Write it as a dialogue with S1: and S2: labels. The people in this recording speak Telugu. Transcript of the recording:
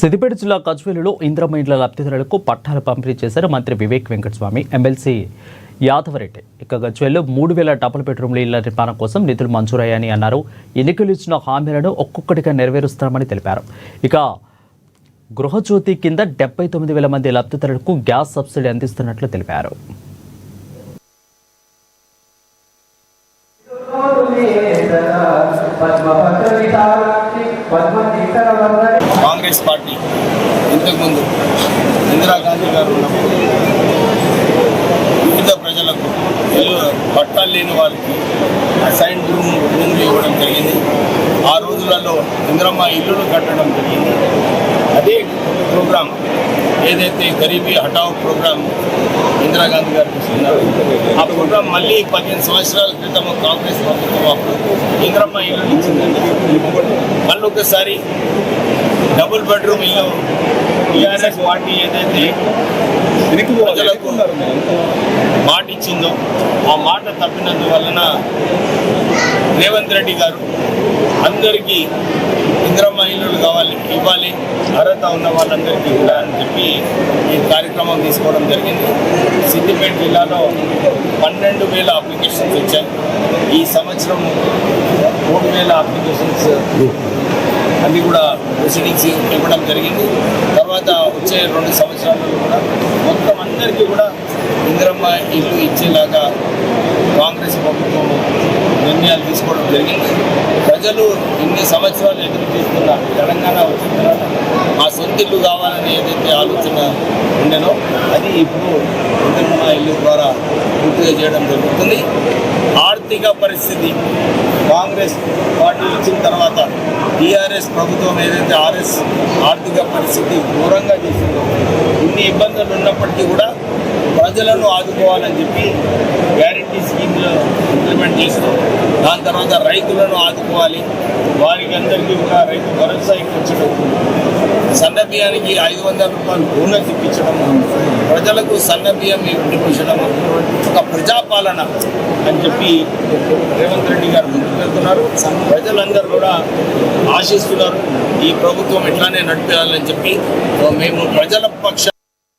S1: సిద్దిపేట జిల్లా కచ్వేలులో ఇంద్రమ్మ ఇండ్ల లబ్ధిదారులకు పట్టాలు పంపిణీ చేశారు మంత్రి వివేక్ వెంకటస్వామి, ఎమ్మెల్సీ యాదవరెడ్డి. ఇక గజ్వేల్లో 3000 డబుల్ బెడ్రూమ్ల ఇళ్ల నిర్మాణం కోసం నిధులు మంజూరయ్యాయని అన్నారు. ఎన్నికలు ఇచ్చిన హామీలను ఒక్కొక్కటిగా నెరవేరుస్తామని తెలిపారు. ఇక గృహజ్యోతి కింద 79,000 మంది లబ్ధిదారులకు గ్యాస్ సబ్సిడీ అందిస్తున్నట్లు తెలిపారు.
S2: కాంగ్రెస్ పార్టీ ఇంతకుముందు ఇందిరాగాంధీ గారు ఉన్నప్పుడు వివిధ ప్రజలకు పట్టాలు లేని వారికి అసైన్ రూమ్లు ఇవ్వడం జరిగింది. ఆ రోజులలో ఇందిరమ్మ ఇల్లులు కట్టడం జరిగింది. అదే ప్రోగ్రాం ఏదైతే గరీబీ హఠావ్ ప్రోగ్రాం ఇందిరాగాంధీ గారు తీసుకున్నారు, ఆ ప్రోగ్రాం మళ్ళీ 15 సంవత్సరాల క్రితం కాంగ్రెస్ ప్రభుత్వం అప్పుడు ఇందిరమ్మ ఇల్లు ఇచ్చిందండి. మళ్ళీ ఒకసారి డబుల్ బెడ్రూమ్ ఇల్లు టీఆర్ఎస్ పార్టీ ఏదైతే ప్రజలకు మాట ఇచ్చిందో ఆ మాట తప్పినందువలన రేవంత్ రెడ్డి గారు అందరికీ ఇందిరమ్మ ఇల్లులు ఇవ్వాలి అర్హత ఉన్న వాళ్ళందరికీ కూడా అని చెప్పి ఈ కార్యక్రమం తీసుకోవడం జరిగింది. సిద్దిపేట జిల్లాలో 12,000 అప్లికేషన్స్ వచ్చాయి. ఈ సంవత్సరం 3,000 అప్లికేషన్స్ అవి కూడా ప్రొసీడింగ్స్ ఇవ్వడం జరిగింది. తర్వాత వచ్చే 2 సంవత్సరాలలో కూడా మొత్తం అందరికీ కూడా ఇందిరమ్మ ఇల్లు ఇచ్చేలాగా కాంగ్రెస్ ప్రభుత్వం నిర్ణయాలు తీసుకోవడం జరిగింది. ప్రజలు ఇన్ని సంవత్సరాలు ఎదురు చూస్తున్న తెలంగాణ వచ్చిన తర్వాత మా సొంత ఇల్లు కావాలని ఏదైతే ఆలోచన ఉండేనో అది ఇప్పుడు ఇందిరమ్మ ఇల్లు ద్వారా పూర్తిగా చేయడం జరుగుతుంది. ఆర్థిక పరిస్థితి కాంగ్రెస్ పార్టీ వచ్చిన తర్వాత టీఆర్ఎస్ ప్రభుత్వం ఏదైతే ఆర్థిక పరిస్థితి ఘోరంగా చేసిందో, ఇన్ని ఇబ్బందులు ఉన్నప్పటికీ కూడా ప్రజలను ఆదుకోవాలని చెప్పి గ్యారెంటీ స్కీమ్లు ఇంప్లిమెంట్ చేస్తూ దాని తర్వాత రైతులను ఆదుకోవాలి, వారికి అందరికీ కూడా రైతు భరోసా ఇప్పించడం, సన్న బియ్యానికి 500 రూపాయలు బోనస్ ఇప్పించడం, ప్రజలకు సన్న బియ్యం ఇప్పించడం ఒక ప్రజాపాలన అని చెప్పి రేవంత్ రెడ్డి గారు ముందుకు వెళ్తున్నారు. ప్రజలందరూ కూడా ఆశిస్తున్నారు ఈ ప్రభుత్వం ఇట్లానే నడిపేయాలని చెప్పి. మేము ప్రజల పక్ష